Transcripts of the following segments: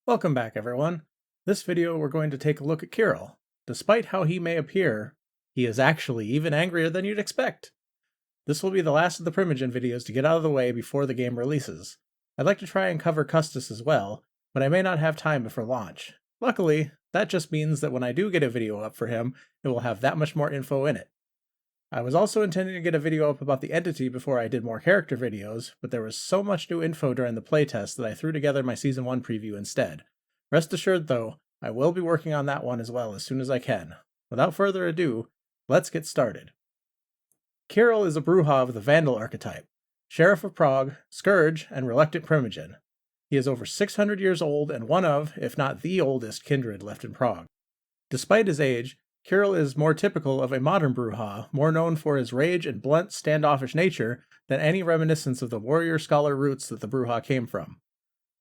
Welcome back, everyone. This video we're going to take a look at Kirill. Despite how he may appear, he is actually even angrier than you'd expect. This will be the last of the Primogen videos to get out of the way before the game releases. I'd like to try and cover Custis as well, but I may not have time before launch. Luckily, that just means that when I do get a video up for him, it will have that much more info in it. I was also intending to get a video up about the entity before I did more character videos, but there was so much new info during the playtest that I threw together my Season 1 preview instead. Rest assured though, I will be working on that one as well as soon as I can. Without further ado, let's get started. Kirill is a Brujah of the Vandal archetype, Sheriff of Prague, Scourge, and Reluctant Primogen. He is over 600 years old and one of, if not the oldest kindred left in Prague. Despite his age, Kirill is more typical of a modern Brujah, more known for his rage and blunt, standoffish nature than any reminiscence of the warrior-scholar roots that the Brujah came from.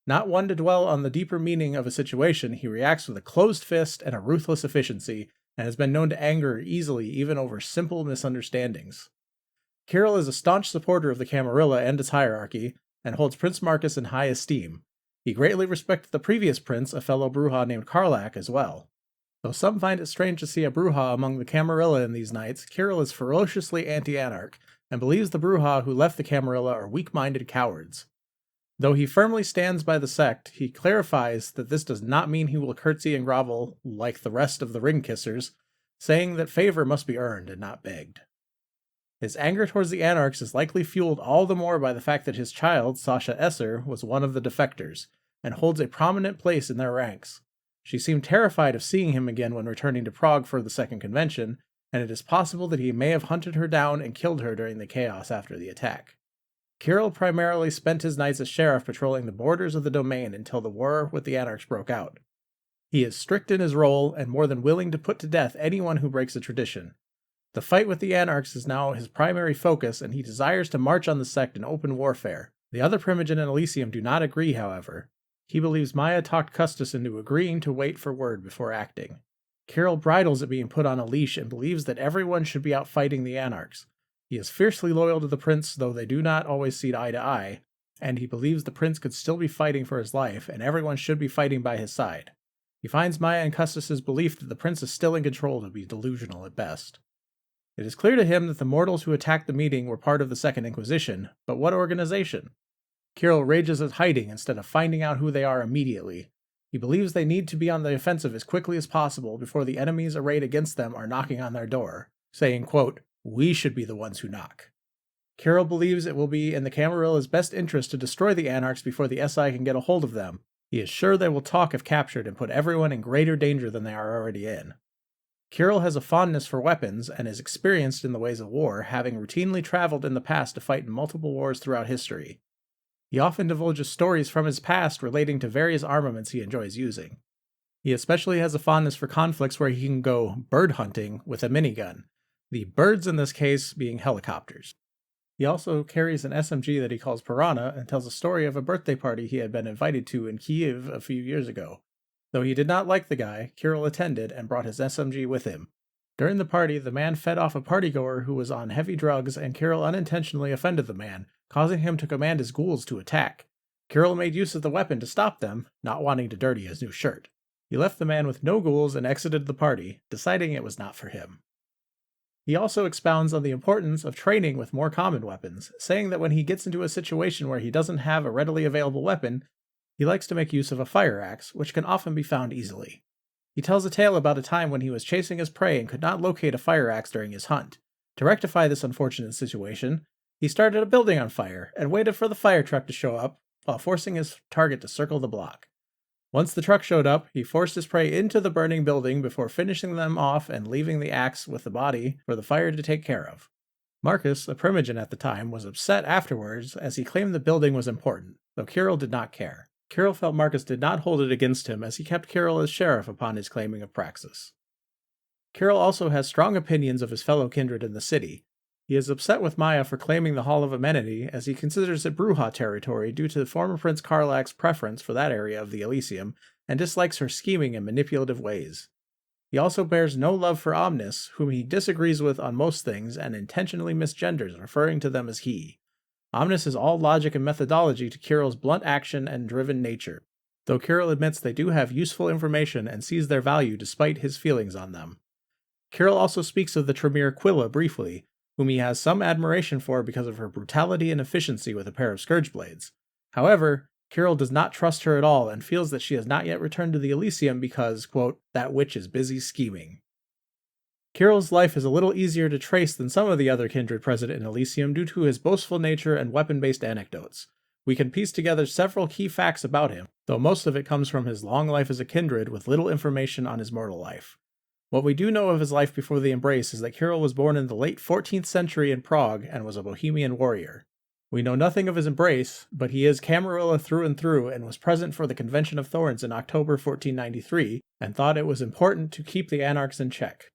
Not one to dwell on the deeper meaning of a situation, he reacts with a closed fist and a ruthless efficiency, and has been known to anger easily even over simple misunderstandings. Kirill is a staunch supporter of the Camarilla and its hierarchy, and holds Prince Marcus in high esteem. He greatly respected the previous prince, a fellow Brujah named Karlak, as well. Though some find it strange to see a Brujah among the Camarilla in these nights, Kirill is ferociously anti-anarch, and believes the Brujah who left the Camarilla are weak-minded cowards. Though he firmly stands by the sect, he clarifies that this does not mean he will curtsy and grovel like the rest of the ring-kissers, saying that favor must be earned and not begged. His anger towards the anarchs is likely fueled all the more by the fact that his child, Sasha Esser, was one of the defectors, and holds a prominent place in their ranks. She seemed terrified of seeing him again when returning to Prague for the second convention, and it is possible that he may have hunted her down and killed her during the chaos after the attack. Kirill primarily spent his nights as sheriff patrolling the borders of the domain until the war with the anarchs broke out. He is strict in his role and more than willing to put to death anyone who breaks a tradition. The fight with the anarchs is now his primary focus, and he desires to march on the sect in open warfare. The other Primogen and Elysium do not agree, however. He believes Maya talked Custis into agreeing to wait for word before acting. Kirill bridles at being put on a leash and believes that everyone should be out fighting the anarchs. He is fiercely loyal to the prince, though they do not always see eye to eye, and he believes the prince could still be fighting for his life, and everyone should be fighting by his side. He finds Maya and Custis's belief that the prince is still in control to be delusional at best. It is clear to him that the mortals who attacked the meeting were part of the Second Inquisition, but what organization? Kirill rages at hiding instead of finding out who they are immediately. He believes they need to be on the offensive as quickly as possible before the enemies arrayed against them are knocking on their door, saying, quote, "We should be the ones who knock." Kirill believes it will be in the Camarilla's best interest to destroy the anarchs before the SI can get a hold of them. He is sure they will talk if captured and put everyone in greater danger than they are already in. Kirill has a fondness for weapons and is experienced in the ways of war, having routinely traveled in the past to fight in multiple wars throughout history. He often divulges stories from his past relating to various armaments he enjoys using. He especially has a fondness for conflicts where he can go bird hunting with a minigun, the birds in this case being helicopters. He also carries an SMG that he calls Piranha and tells a story of a birthday party he had been invited to in Kiev a few years ago. Though he did not like the guy, Kirill attended and brought his SMG with him. During the party, the man fed off a partygoer who was on heavy drugs, and Kirill unintentionally offended the man, causing him to command his ghouls to attack. Kirill made use of the weapon to stop them, not wanting to dirty his new shirt. He left the man with no ghouls and exited the party, deciding it was not for him. He also expounds on the importance of training with more common weapons, saying that when he gets into a situation where he doesn't have a readily available weapon, he likes to make use of a fire axe, which can often be found easily. He tells a tale about a time when he was chasing his prey and could not locate a fire axe during his hunt. To rectify this unfortunate situation, he started a building on fire and waited for the fire truck to show up while forcing his target to circle the block. Once the truck showed up, he forced his prey into the burning building before finishing them off and leaving the axe with the body for the fire to take care of. Marcus, a Primogen at the time, was upset afterwards as he claimed the building was important, though Kirill did not care. Kirill felt Marcus did not hold it against him as he kept Kirill as sheriff upon his claiming of Praxis. Kirill also has strong opinions of his fellow kindred in the city. He is upset with Maya for claiming the Hall of Amenity, as he considers it Brujah territory due to the former Prince Karlak's preference for that area of the Elysium, and dislikes her scheming and manipulative ways. He also bears no love for Omnis, whom he disagrees with on most things and intentionally misgenders, referring to them as he. Omnis is all logic and methodology to Kirill's blunt action and driven nature. though Kirill admits they do have useful information and sees their value despite his feelings on them. Kirill also speaks of the Tremere Quilla briefly, whom he has some admiration for because of her brutality and efficiency with a pair of scourge blades. However, Kirill does not trust her at all and feels that she has not yet returned to the Elysium because, quote, that witch is busy scheming. Kirill's life is a little easier to trace than some of the other kindred present in Elysium due to his boastful nature and weapon-based anecdotes. We can piece together several key facts about him, though most of it comes from his long life as a kindred with little information on his mortal life. What we do know of his life before the Embrace is that Kirill was born in the late 14th century in Prague and was a Bohemian warrior. We know nothing of his Embrace, but he is Camarilla through and through and was present for the Convention of Thorns in October 1493 and thought it was important to keep the Anarchs in check.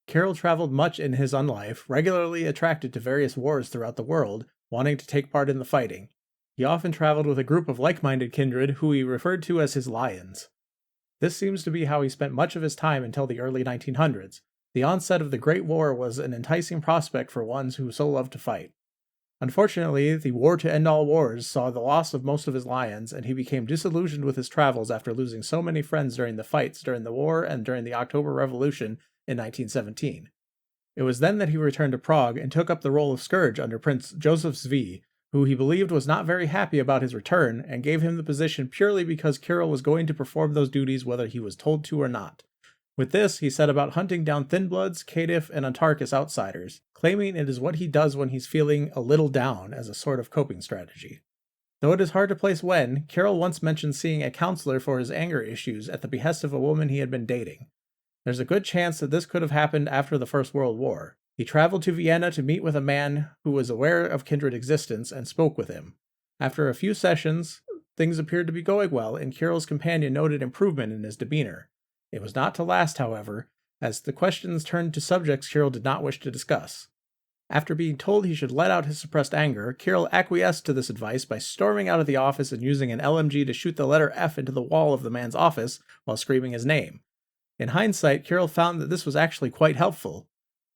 Kirill traveled much in his unlife, regularly attracted to various wars throughout the world, wanting to take part in the fighting. He often traveled with a group of like-minded kindred who he referred to as his lions. This seems to be how he spent much of his time until the early 1900s. The onset of the Great War was an enticing prospect for ones who so loved to fight. Unfortunately, the war to end all wars saw the loss of most of his lions, and he became disillusioned with his travels after losing so many friends during the fights during the war and during the October Revolution in 1917. It was then that he returned to Prague and took up the role of Scourge under Prince Joseph Zvi, who he believed was not very happy about his return and gave him the position purely because Kirill was going to perform those duties whether he was told to or not. With this, he set about hunting down Thinbloods, Caitiff, and Antarchus outsiders, claiming it is what he does when he's feeling a little down as a sort of coping strategy. Though it is hard to place when, Kirill once mentioned seeing a counselor for his anger issues at the behest of a woman he had been dating. There's a good chance that this could have happened after the First World War. He traveled to Vienna to meet with a man who was aware of kindred existence and spoke with him. After a few sessions, things appeared to be going well, and Kirill's companion noted improvement in his demeanor. It was not to last, however, as the questions turned to subjects Kirill did not wish to discuss. After being told he should let out his suppressed anger, Kirill acquiesced to this advice by storming out of the office and using an LMG to shoot the letter F into the wall of the man's office while screaming his name. In hindsight, Kirill found that this was actually quite helpful.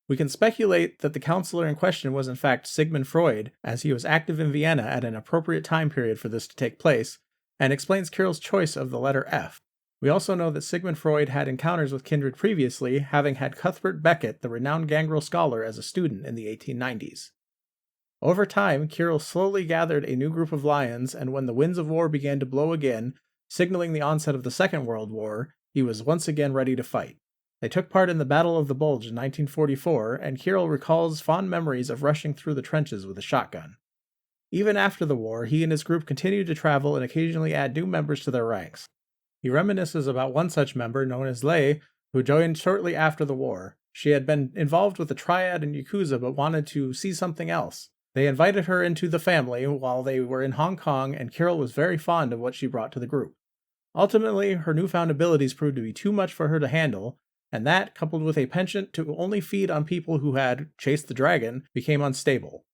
We can speculate that the counselor in question was in fact Sigmund Freud, as he was active in Vienna at an appropriate time period for this to take place, and explains Kirill's choice of the letter F. We also know that Sigmund Freud had encounters with kindred previously, having had Cuthbert Becket, the renowned gangrel scholar, as a student in the 1890s. Over time, Kirill slowly gathered a new group of lions, and when the winds of war began to blow again, signaling the onset of the Second World War, he was once again ready to fight. They took part in the Battle of the Bulge in 1944, and Kirill recalls fond memories of rushing through the trenches with a shotgun. Even after the war, he and his group continued to travel and occasionally add new members to their ranks. He reminisces about one such member known as Lei, who joined shortly after the war. She had been involved with the Triad and Yakuza but wanted to see something else. They invited her into the family while they were in Hong Kong, and Kirill was very fond of what she brought to the group. Ultimately, her newfound abilities proved to be too much for her to handle, and that, coupled with a penchant to only feed on people who had chased the dragon, became unstable.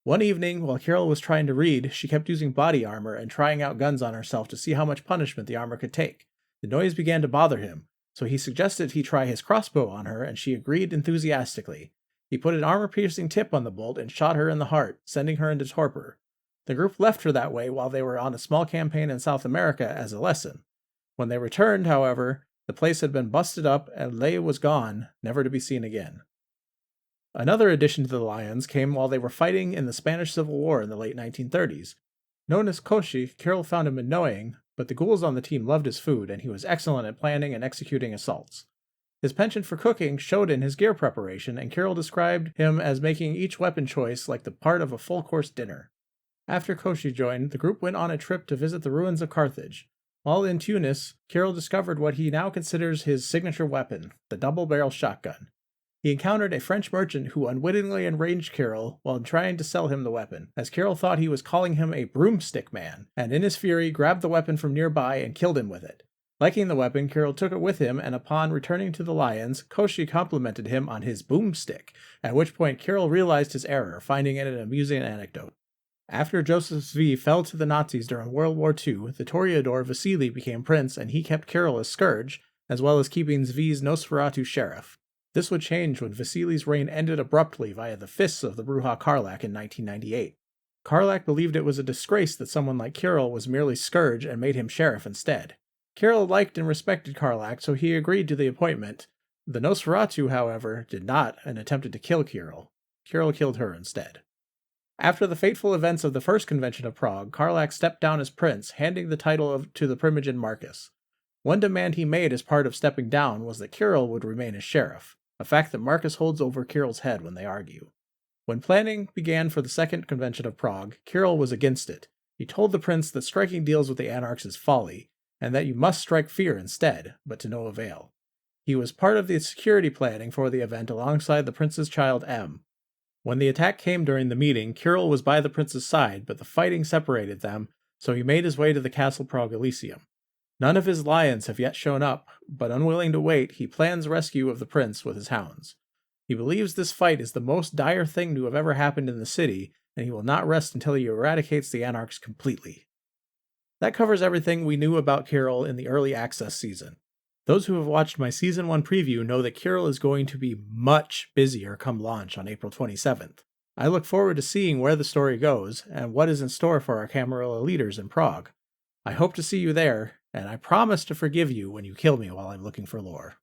One evening, while Kirill was trying to read, she kept using body armor and trying out guns on herself to see how much punishment the armor could take. The noise began to bother him, so he suggested he try his crossbow on her, and she agreed enthusiastically. He put an armor-piercing tip on the bolt and shot her in the heart, sending her into torpor. The group left her that way while they were on a small campaign in South America as a lesson. When they returned, however, the place had been busted up and Lei was gone, never to be seen again. Another addition to the Lions came while they were fighting in the Spanish Civil War in the late 1930s. Known as Koshi, Kirill found him annoying, but the ghouls on the team loved his food, and he was excellent at planning and executing assaults. His penchant for cooking showed in his gear preparation, and Kirill described him as making each weapon choice like the part of a full-course dinner. After Koshi joined, the group went on a trip to visit the ruins of Carthage. While in Tunis, Kirill discovered what he now considers his signature weapon, the double-barrel shotgun. He encountered a French merchant who unwittingly enraged Kirill while trying to sell him the weapon, as Kirill thought he was calling him a broomstick man, and in his fury grabbed the weapon from nearby and killed him with it. Liking the weapon, Kirill took it with him, and upon returning to the Lions, Koshi complimented him on his boomstick, at which point Kirill realized his error, finding it an amusing anecdote. After Joseph Zvi fell to the Nazis during World War II, the Toreador Vasily became prince, and he kept Kirill as Scourge, as well as keeping Zvi's Nosferatu sheriff. This would change when Vasily's reign ended abruptly via the fists of the Brujah Karlak in 1998. Karlak believed it was a disgrace that someone like Kirill was merely scourge and made him sheriff instead. Kirill liked and respected Karlak, so he agreed to the appointment. The Nosferatu, however, did not and attempted to kill Kirill. Kirill killed her instead. After the fateful events of the first convention of Prague, Karlak stepped down as prince, handing the title to the Primogen Marcus. One demand he made as part of stepping down was that Kirill would remain as sheriff, a fact that Marcus holds over Kirill's head when they argue. When planning began for the second convention of Prague, Kirill was against it. He told the prince that striking deals with the anarchs is folly, and that you must strike fear instead, but to no avail. He was part of the security planning for the event alongside the prince's child M. When the attack came during the meeting, Kirill was by the prince's side, but the fighting separated them, so he made his way to the Castle Prague Elysium. None of his lions have yet shown up, but unwilling to wait, he plans rescue of the prince with his hounds. He believes this fight is the most dire thing to have ever happened in the city, and he will not rest until he eradicates the anarchs completely. That covers everything we knew about Kirill in the early access season. Those who have watched my Season 1 preview know that Kirill is going to be much busier come launch on April 27th. I look forward to seeing where the story goes, and what is in store for our Camarilla leaders in Prague. I hope to see you there, and I promise to forgive you when you kill me while I'm looking for lore.